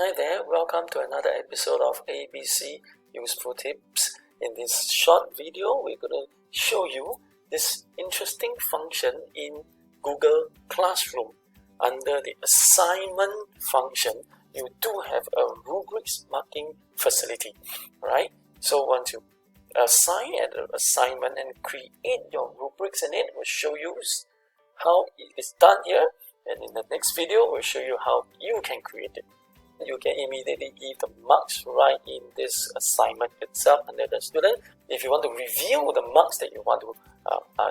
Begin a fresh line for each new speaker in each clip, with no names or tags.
Hi there, welcome to another episode of ABC Useful Tips. In this short video, we're going to show you this interesting function in Google Classroom. Under the assignment function, you do have a rubrics marking facility, right? So once you assign an assignment and create your rubrics in it, we'll show you how it is done here. And in the next video, we'll show you how you can create it. You can immediately give the marks right in this assignment itself under the student. If you want to review the marks that you want to,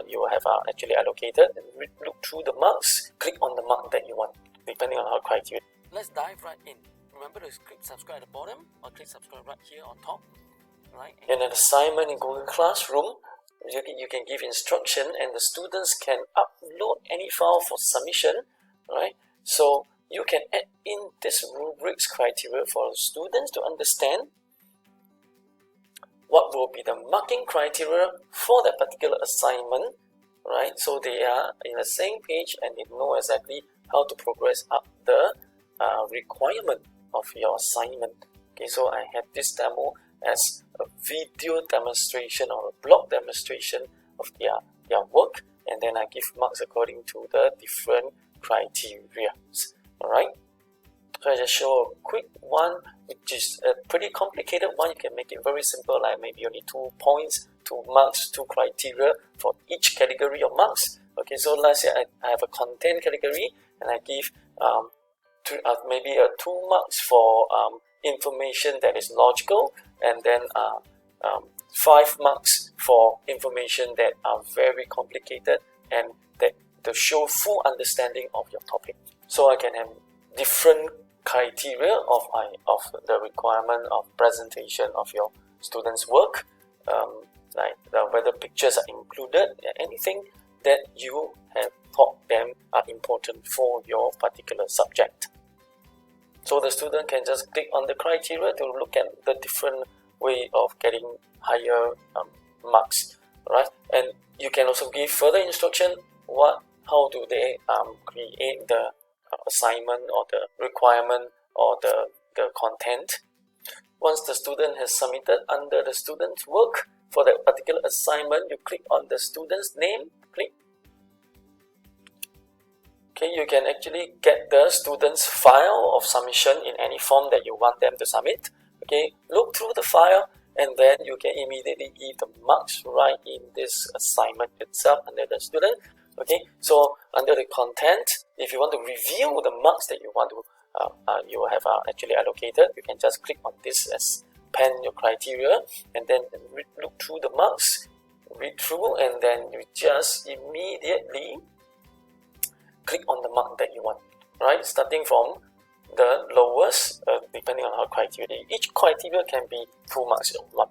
you have actually allocated, and look through the marks, click on the mark that you want, depending on our criteria. Let's dive right in. Remember to click subscribe at the bottom, or click subscribe right here on top. Right. In an assignment in Google Classroom, you can give instruction, and the students can upload any file for submission, right? So you can add in this rubrics criteria for students to understand what will be the marking criteria for that particular assignment, right? So they are in the same page and they know exactly how to progress up the requirement of your assignment. Okay, so I have this demo as a video demonstration or a blog demonstration of their work, and then I give marks according to the different criteria. Alright, so I just show a quick one, which is a pretty complicated one. You can make it very simple, like maybe only 2 points, 2 marks, 2 criteria for each category of marks. Okay, so let's say I have a content category, and I give maybe 2 marks for information that is logical, and then 5 marks for information that are very complicated and that to show full understanding of your topic. So I can have different criteria of the requirement of presentation of your students' work, like whether pictures are included, anything that you have thought them are important for your particular subject. So the student can just click on the criteria to look at the different way of getting higher marks, right? And you can also give further instruction how do they create the assignment or the requirement or the content. Once the student has submitted, under the student's work for that particular assignment, you click on the student's name, click. Okay, you can actually get the student's file of submission in any form that you want them to submit. Okay, look through the file, and then you can immediately give the marks right in this assignment itself under the student. Okay, so under the content, if you want to review the marks that you want to, you have actually allocated, you can just click on this as pen your criteria, and then look through the marks, read through, and then you just immediately click on the mark that you want, right? Starting from the lowest, depending on our criteria. Each criteria can be 2 marks or 1 mark.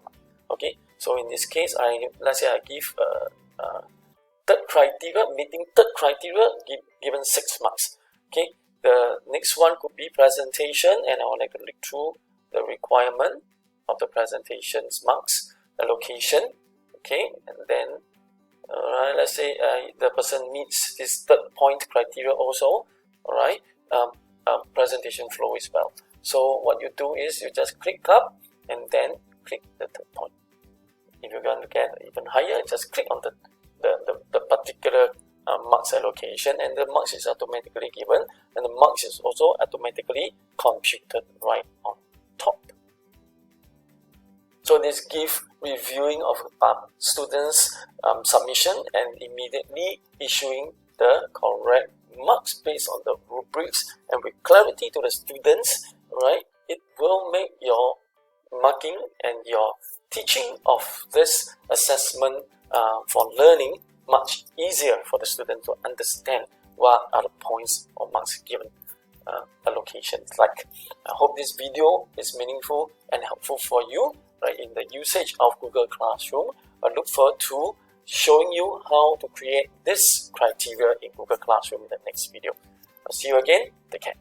Okay, so in this case, let's say I give third criteria, meeting third criteria, given 6 marks. Okay, the next one could be presentation, and I would like to look through the requirement of the presentation's marks, the location. Okay, and then let's say the person meets this third point criteria also. Alright, presentation flow as well. So what you do is you just click up and then click the third point. If you're going to get even higher, just click on the particular marks allocation, and the marks is automatically given, and the marks is also automatically computed right on top. So this gives reviewing of students' submission and immediately issuing the correct marks based on the rubrics, and with clarity to the students, right? It will make your marking and your teaching of this assessment for learning much easier for the student to understand what are the points or marks given allocations like. I hope this video is meaningful and helpful for you, right, in the usage of Google Classroom. I look forward to showing you how to create this criteria in Google Classroom in the next video. I'll see you again. Take care.